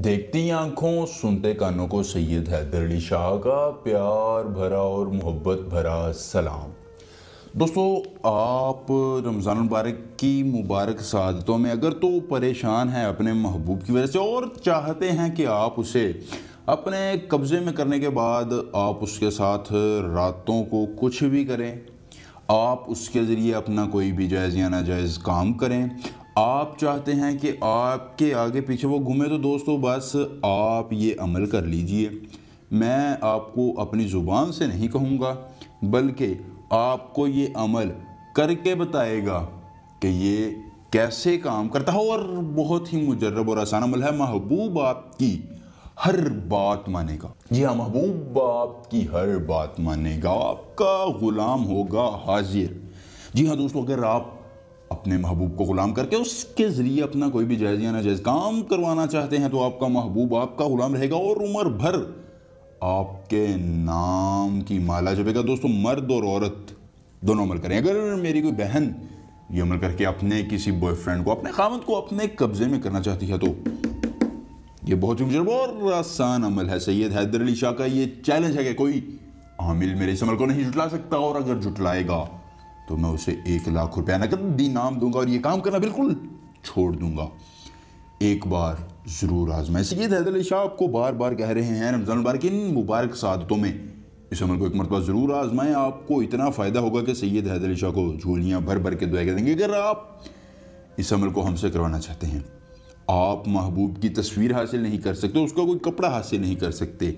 دیکھتی آنکھوں سنتے کانوں کو سید حیدر علی شاہ کا پیار بھرا اور محبت بھرا سلام۔ دوستو، آپ رمضان المبارک کی مبارک سعادتوں میں اگر تو پریشان ہیں اپنے محبوب کی وجہ سے اور چاہتے ہیں کہ آپ اسے اپنے قبضے میں کرنے کے بعد آپ اس کے ساتھ راتوں کو کچھ بھی کریں، آپ اس کے ذریعے اپنا کوئی بھی جائز یا ناجائز کام کریں، آپ چاہتے ہیں کہ آپ کے آگے پیچھے وہ گھومے، تو دوستو بس آپ یہ عمل کر لیجئے۔ میں آپ کو اپنی زبان سے نہیں کہوں گا، بلکہ آپ کو یہ عمل کر کے بتائے گا کہ یہ کیسے کام کرتا ہے، اور بہت ہی مجرب اور آسان عمل ہے۔ محبوب آپ کی ہر بات مانے گا۔ جی ہاں، محبوب آپ کی ہر بات مانے گا، آپ کا غلام ہوگا حاضر۔ جی ہاں دوستو، اگر آپ اپنے محبوب کو غلام کر کے اس کے ذریعے اپنا کوئی بھی جائز یا ناجائز کام کروانا چاہتے ہیں، تو آپ کا محبوب آپ کا غلام رہے گا اور عمر بھر آپ کے نام کی مالا جپے گا۔ دوستو، مرد اور عورت دونوں عمل کریں۔ اگر میری کوئی بہن یہ عمل کر کے اپنے کسی بوائے فرینڈ کو، اپنے خاوند کو اپنے قبضے میں کرنا چاہتی ہے، تو یہ بہت ہی مجرب اور آسان عمل ہے۔ سید حیدر علی شاہ کا یہ چیلنج ہے کہ کوئی عامل میرے اس عمل کو نہیں جھٹلا سکتا، اور اگر جھٹلائے گا تو میں اسے 1,00,000 روپیہ نقد انعام دوں گا اور یہ کام کرنا بالکل چھوڑ دوں گا۔ ایک بار ضرور آزمائیں۔ سید حیدر علی شاہ آپ کو بار بار کہہ رہے ہیں، رمضان المبارک ان مبارک سعادتوں میں اس عمل کو ایک مرتبہ ضرور آزمائیں۔ آپ کو اتنا فائدہ ہوگا کہ سید حیدر علی شاہ کو جھولیاں بھر بھر کے دعائیں دیں گے۔ اگر آپ اس عمل کو ہم سے کروانا چاہتے ہیں، آپ محبوب کی تصویر حاصل نہیں کر سکتے، اس کا کوئی کپڑا حاصل نہیں کر سکتے،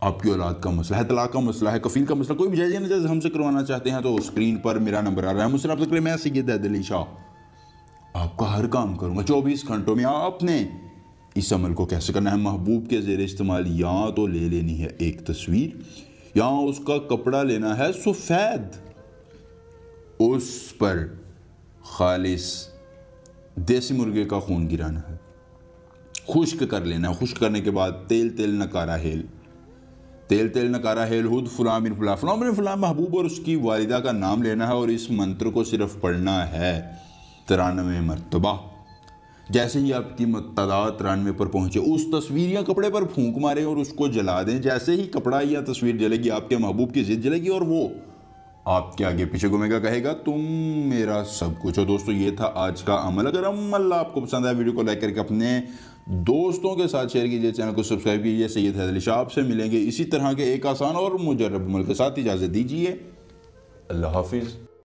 آپ کی اولاد کا مسئلہ ہے، طلاق کا مسئلہ ہے، کفیل کا مسئلہ، کوئی بھی جائز یا ناجائز ہم سے کروانا چاہتے ہیں، تو اسکرین پر میرا نمبر آ رہا ہے، مجھ سے رابطہ کریں۔ میں سید حیدر علی شاہ آپ کا ہر کام کروں گا 24 گھنٹوں میں۔ آپ نے اس عمل کو کیسے کرنا ہے؟ محبوب کے زیر استعمال یا تو لے لینی ہے ایک تصویر، یا اس کا کپڑا لینا ہے سفید، اس پر خالص دیسی مرغے کا خون گرانا ہے، خشک کر لینا ہے۔ خشک کرنے کے بعد تیل نکارا ہیل، تیل نکارا ہیل ہد فلاں بن فلاں، فلاں بن فلاں محبوب اور اس کی والدہ کا نام لینا ہے، اور اس منتر کو صرف پڑھنا ہے 93 مرتبہ۔ جیسے ہی آپ کی تعداد 93 پر پہنچے، اس تصویر یا کپڑے پر پھونک ماریں اور اس کو جلا دیں۔ جیسے ہی کپڑا یا تصویر جلے گی، آپ کے محبوب کی ضد جلے گی اور وہ آپ کے آگے پیچھے گھومے گا، کہے گا تم میرا سب کچھ ہو۔ دوستو، یہ تھا آج کا عمل۔ اگر عمل آپ کو پسند آیا، ویڈیو کو لائک کر کے اپنے دوستوں کے ساتھ شیئر کیجئے، چینل کو سبسکرائب کیجئے۔ سید حیدر علی شاہ آپ سے ملیں گے اسی طرح کے ایک آسان اور مجرب عمل کے ساتھ۔ اجازت دیجئے، اللہ حافظ۔